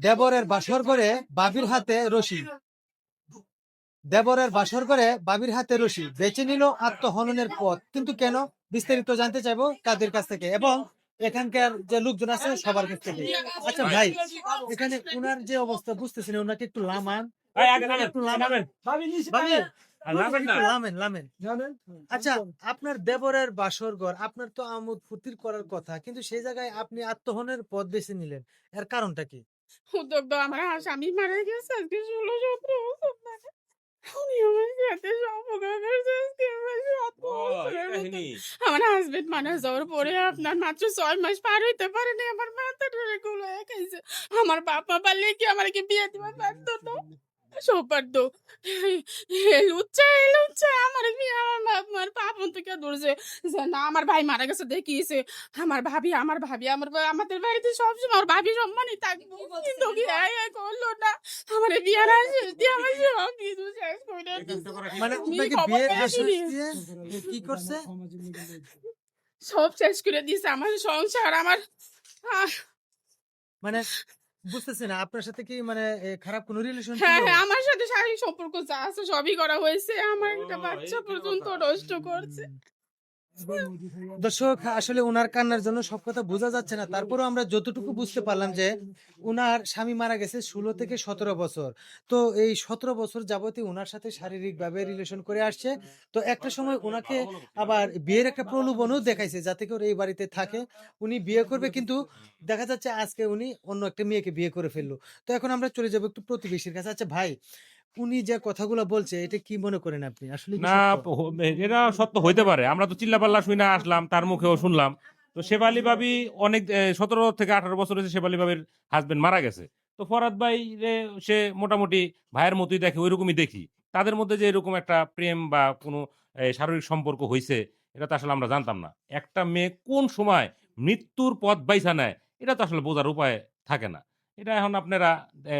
দেবরের বাসর করে বাবির হাতে রশি, দেবরের বাসর করে বাবির হাতে রশি বেছে নিল আত্মহননের পথ। কিন্তু কেন, বিস্তারিত জানতে চাইবো তাদের কাছ থেকে এবং এখানকার যে লোকজন আছে সবার কাছ থেকে। আচ্ছা ভাই, এখানে উনার যে অবস্থা বুঝতেছেন, ওনাকে একটু লামান, একটু লামান। আচ্ছা, আপনার দেবরের বাসর ঘর, আপনার তো আমোদ ফুর্তির করার কথা, কিন্তু সেই জায়গায় আপনি আত্মহনের পথ বেছে নিলেন, এর কারণটা কি? উদ্যোগ দাও, আমার স্বামী মারা গেছে আজকে 16-17 বছর ধরে। উনি আমার সাথে সম্পর্ক করছে আজকে আমার 7 বছরের মতো। আমার হাজবেন্ড মারা যাওয়ার পরে আপনার মাত্র 6 মাস পার হইতে পারেনি, আমার মাথা ধরে গুলোয় খাইছে। আমার বাপ মা পারলে কি আমার কি বিয়ে দিবার পারতো না? সব পারতো। লুচ্চা আমার বিয়ে আমার বাপ মার পাপন থেকে ধরছে যে না আমার ভাই মারা গেছে দেখিয়েছে। আমার ভাবি আমাদের বাড়িতে সবসময় আমার ভাবি সম্মানই থাকবো, কিন্তু বিয়ে করলো না। আমার বিয়ার আসে দিয়ে আমার সব কিছু শেষ করে মানে আমি আপনাকে খবর বিয়ের পেয়েছি। আশ্বাস দিয়ে কি করছে? সব শেষ করে দিয়েছে আমার সংসার আমার। আহ, মানে বুঝতেছি না, আপনার সাথে কি মানে খারাপ কোনো রিলেশন ছিল? হ্যাঁ হ্যাঁ, আমার সাথে শারীরিক সম্পর্ক যা আছে সবই করা হয়েছে, আমার একটা বাচ্চা পর্যন্ত নষ্ট করছে। দর্শক, আসলে ওনার কান্নার জন্য সব কথা বোঝা যাচ্ছে না, তারপরেও আমরা যতটুকু বুঝতে পারলাম যে উনার স্বামী মারা গেছে 16 থেকে 17 বছর। তো এই 17 বছর যাবতই ওনার সাথে শারীরিক ভাবে রিলেশন করে আসছে। তো একটা সময় ওনাকে আবার বিয়ের একটা প্রলোভনও দেখাইছে যাতে করে এই বাড়িতে থাকে, উনি বিয়ে করবে, কিন্তু দেখা যাচ্ছে আজকে উনি অন্য একটা মেয়েকে বিয়ে করে ফেললো। তো এখন আমরা চলে যাবো একটু প্রতিবেশীর কাছে। আচ্ছা ভাই, উনি যে কথাগুলো বলছে এটা কি মনে করেন আপনি, আসলে কি না, সত্য? এটা সত্য হইতে পারে। আমরা তো চিল্লাপাল্লা শুই না আসলাম, তার মুখেও শুনলাম। তো শেফালি ভাবি অনেক 17 থেকে 18 বছর হয়েছে শেফালি ভাবির হাজবেন্ড মারা গেছে। তো ফরাদ ভাই রে সে মোটামুটি ভাইয়ের মতোই দেখে, ওইরকমই দেখি। তাদের মধ্যে যে এরকম একটা প্রেম বা কোনো শারীরিক সম্পর্ক হইছে, এটা তো আসলে আমরা জানতাম না। একটা মেয়ে কোন সময় মৃত্যুর পথ বাইছা নেয়, এটা তো আসলে বোঝার উপায় থাকে না। এটা এখন আপনারা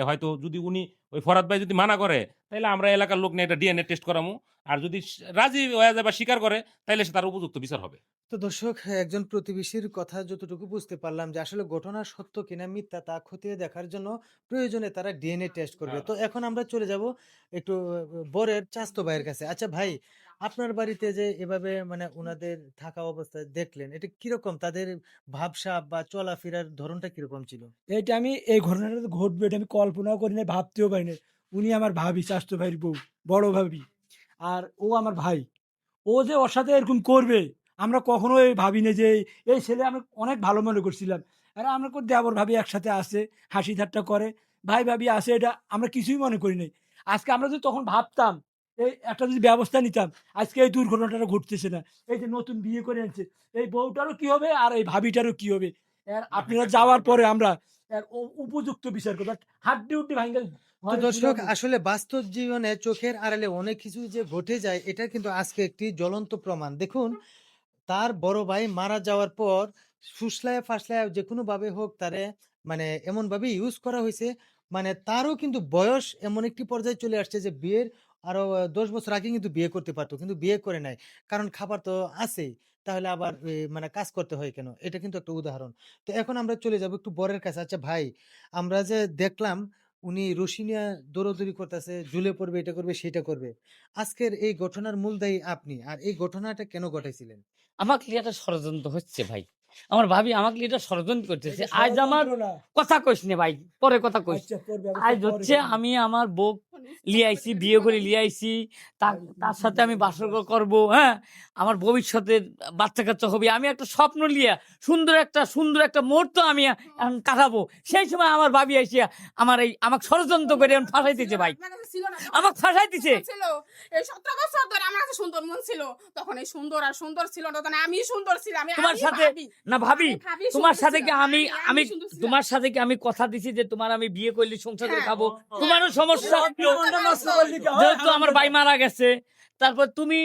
হয়তো যদি উনি ওই ফরাদ ভাই যদি মানা করে, তাহলে আমরা এলাকার লোক নিয়ে এটা ডিএনএ টেস্ট করামু। আর যদি রাজি হয়ে যায় বা স্বীকার করে, তাহলে সে তার উপযুক্ত বিচার হবে। তো দর্শক, একজন প্রতিবেশীর কথা যতটুকু বুঝতে পারলাম যে আসলে ঘটনা সত্য কিনা মিথ্যা তা খতিয়ে দেখার জন্য প্রয়োজনে তারা ডিএনএ টেস্ট করবে। তো এখন আমরা চলে যাব একটু বরের চাস্তো ভাইয়ের কাছে। আচ্ছা ভাই, আপনার বাড়িতে যে এভাবে মানে ওনাদের থাকা অবস্থায় দেখলেন, এটা কিরকম, তাদের ভাবসাব বা চলাফেরার ধরনটা কিরকম ছিল? এটা আমি এই ঘটনাটা যে ঘটবে এটা আমি কল্পনাও করি নাই, ভাবতেও পারি না। উনি আমার ভাবি, চাচাতো ভাইয়ের বউ, বড় ভাবি। আর ও আমার ভাই। ও যে ওর সাথে এরকম করবে আমরা কখনোই ভাবিনি যে এই ছেলে আমরা অনেক ভালো মনে করছিলাম। আর আমরা দেবর ভাবি একসাথে আসে, হাসি ঠাট্টা করে, ভাই ভাবি আসে, এটা আমরা কিছুই মনে করি নাই। আজকে আমরা যদি তখন ভাবতাম, এই একটা যদি ব্যবস্থা নিতাম, আজকে এই দুর্ঘটনাটা ঘটতেছে না। এই যে নতুন বিয়ে করে আনছে, এই বউটারও কি হবে আর এই ভাবিটারও কি হবে। আর আপনারা যাওয়ার পরে আমরা এর উপযুক্ত বিচার করবো, হাড্ডি উড্ডি ভাঙ্গা তো দর্শক, আসলে বাস্তব জীবনে চোখের আড়ালে অনেক কিছু যে ঘটে যায়, এটা কিন্তু আজকে একটি জ্বলন্ত প্রমাণ। দেখুন, তার বড় ভাই মারা যাওয়ার পর ফুসলায় ফাসলায় যে কোনো ভাবে হোক তারে মানে এমন ভাবে ইউজ করা হয়েছে, মানে তারও কিন্তু বয়স এমন একটি পর্যায়ে চলে আসছে যে বিয়ের আরো 10 বছর আগে কিন্তু বিয়ে করতে পারতো, কিন্তু বিয়ে করে নাই, কারণ খাবার তো আছেই, তাহলে আবার মানে কাজ করতে হয় কেন, এটা কিন্তু একটা উদাহরণ। তো এখন আমরা চলে যাব একটু বরের কাছে। আচ্ছা ভাই, আমরা যে দেখলাম উনি রশি নিয়ে দৌড়াদৌড়ি করতেছে, ঝুলে পড়বে, এটা করবে সেটা করবে, আজকের এই ঘটনার মূল দায়ী আপনি, আর এই ঘটনাটা কেন ঘটাইছিলেন? আমাকে লিয়ে একটা ষড়যন্ত্র হচ্ছে ভাই। আমার ভাবি আমাকে লিয়ে একটা ষড়যন্ত্র করতেছে। এটা আজ আমার ষড়যন্ত্র না। কথা কইস নে ভাই, পরে কথা কইস। আচ্ছা, তোর ব্যবস্থা আজ পরে হচ্ছে করবো। আমি আমার বউ লিয়ে আইছি, বিয়ে করে লিয়ে আইছি। তার সাথে আমি বাসর করব, হ্যাঁ? আমার ভবিষ্যতের বাচ্চা কাচ্চা হবে। আমি একটা স্বপ্ন লিয়া সুন্দর একটা মুহূর্ত আমি এখন কাটাবো। সেই সময় আমার ভাবি আইসিয়া আমাকে ষড়যন্ত্র করে এখন ফাঁসাই দিছে ভাই। আমাকে ফাঁসাই দিছে। ছিল এই 17 বছর ধরে আমার কাছে সুন্দর মন ছিল, তখন এই সুন্দর আর সুন্দর ছিল না, তখন আমি সুন্দর ছিলাম। তোমার সাথে না ভাবি, ভাবি তোমার সুন্দর সাথে ছিল। কি আমি আমি সুন্দর ছিলাম। তোমার সাথে কি আমি কথা দিছি যে তোমার আমি বিয়ে করলে সংসার করে হ্যাঁ। খাবো? তোমারও সমস্যা, হ্যাঁ। যেহেতু আমার ভাই মারা গেছে। তারপর তুমি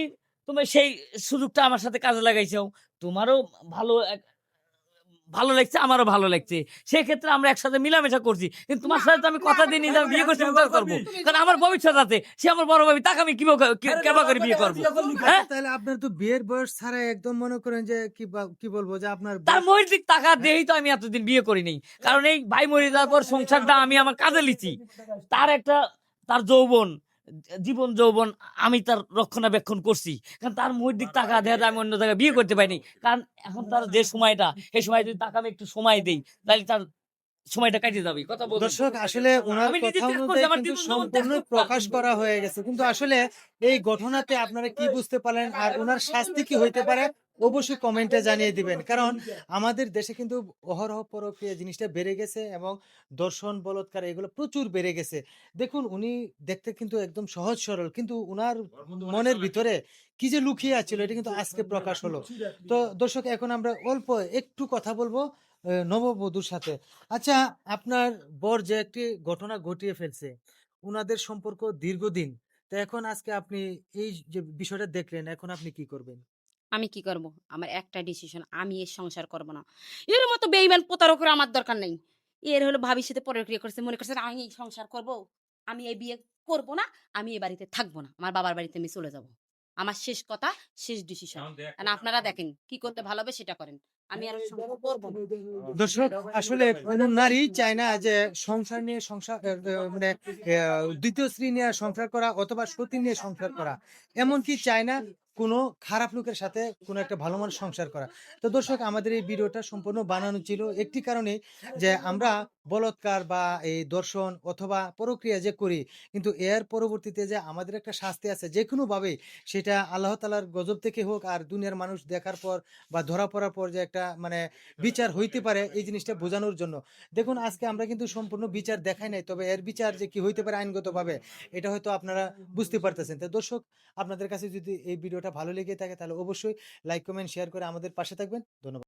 তুমি সেই সুযোগটা আমার সাথে কাজে লাগাইছো। তোমারও ভালো ভালো লাগছে, আমারও ভালো লাগছে, সেক্ষেত্রে আমরা একসাথে মিলামেশা করছি। কিন্তু তোমার সাথে তো আমি কথা দিয়ে নিয়ে বিয়ে করছি, আমি তো করবো, কারণ আমার ভবিষ্যৎ আছে। সে আমার বড় ভাবি, তাকে আমি কিভাবে কেবা করে বিয়ে করবো? হ্যাঁ, তাহলে আপনার তো বিয়ের বয়স ছাড়া একদম মনে করেন যে কি বলবো যে আপনার তার মৌলিক টাকা দিয়েই তো আমি এতদিন বিয়ে করিনি, কারণ এই ভাই মরে যাওয়ার পর সংসারটা আমি আমার কাজে লিছি। তার যৌবন, জীবন যৌবন আমি তার রক্ষণাবেক্ষণ করছি, কারণ তার মৌলিক টাকা দেওয়া আমি অন্য জায়গায় বিয়ে করতে পারিনি। কারণ এখন তার যে সময়টা, এই সময় যদি তাকে আমি একটু সময় দেই, তাহলে তার সময়টা কাটিয়ে যাবে। কথা বলতে দর্শক আসলে ওনার আমি নিজে কথা ত্যাগ করছি, অনুযায়ী আমার কিন্তু জীবন যেমন ত্যাগ সম্পূর্ণ করতে প্রকাশ পারছি। করা হয়ে গেছে, কিন্তু আসলে এই ঘটনাতে আপনারা কি বুঝতে পারলেন আর ওনার শাস্তি কি হইতে পারে অবশ্যই কমেন্টে জানিয়ে দিবেন। কারণ আমাদের দেশে কিন্তু অহরহ পরকীয়া জিনিসটা বেড়ে গেছে এবং দর্শন বলৎকার এগুলো প্রচুর বেড়ে গেছে। দেখুন উনি দেখতে কিন্তু একদম সহজ সরল, কিন্তু উনার মনের ভিতরে কি যে লুকিয়ে আছিল এটা কিন্তু আজকে প্রকাশ হলো। তো দর্শক এখন আমরা অল্প একটু কথা বলবো নববধূর সাথে। আচ্ছা, আপনার বর যে একটি ঘটনা ঘটিয়ে ফেলছে, উনাদের সম্পর্ক দীর্ঘদিন। তো এখন আজকে আপনি এই যে বিষয়টা দেখলেন, এখন আপনি কি করবেন? আমি কি করব? আমার একটা ডিসিশন, আমি এর সংসার করব না। এর মতো বেঈমান প্রতারকের আমার দরকার নাই। এর হলো ভাবির সাথে পরক্রিয়া করছে, মনে করছে আমি এই সংসার করব। আমি এই বিয়ে করব না, আমি এই বাড়িতে থাকব না। আমার বাবার বাড়িতে আমি চলে যাব। আমার শেষ কথা, শেষ ডিসিশন। কারণ আপনারা দেখেন কি করতে ভালো হবে সেটা করেন। আমি আর সংসার করব না। দর্শক আসলে কোনো নারী চায় না যে সংসার নিয়ে সংসার মানে দ্বিতীয় স্ত্রী নিয়ে সংসার করা অথবা সতী নিয়ে সংসার করা, এমনকি চায় না কোনো খারাপ লোকের সাথে কোনো একটা ভালো মানুষ সংসার করা। তো দর্শক আমাদের এই ভিডিওটা সম্পূর্ণ বানানো ছিল একটি কারণে, যে আমরা বলৎকার বা এই দর্শন অথবা পরক্রিয়া যে করি, কিন্তু এর পরবর্তীতে যে আমাদের একটা শাস্তি আছে যে কোনো ভাবে, সেটা আল্লাহ তাআলার গজব থেকে হোক আর দুনিয়ার মানুষ দেখার পর বা ধরা পড়ার পর যে একটা মানে বিচার হইতে পারে, এই জিনিসটা বোঝানোর জন্য। দেখুন আজকে আমরা কিন্তু সম্পূর্ণ বিচার দেখাই নাই, তবে এর বিচার যে কি হইতে পারে আইনগতভাবে, এটা হয়তো আপনারা বুঝতে পারতেছেন। তো দর্শক আপনাদের কাছে যদি এই ভিডিওটা ভালো লেগে থাকে তাহলে অবশ্যই লাইক কমেন্ট শেয়ার করে আমাদের পাশে থাকবেন। ধন্যবাদ।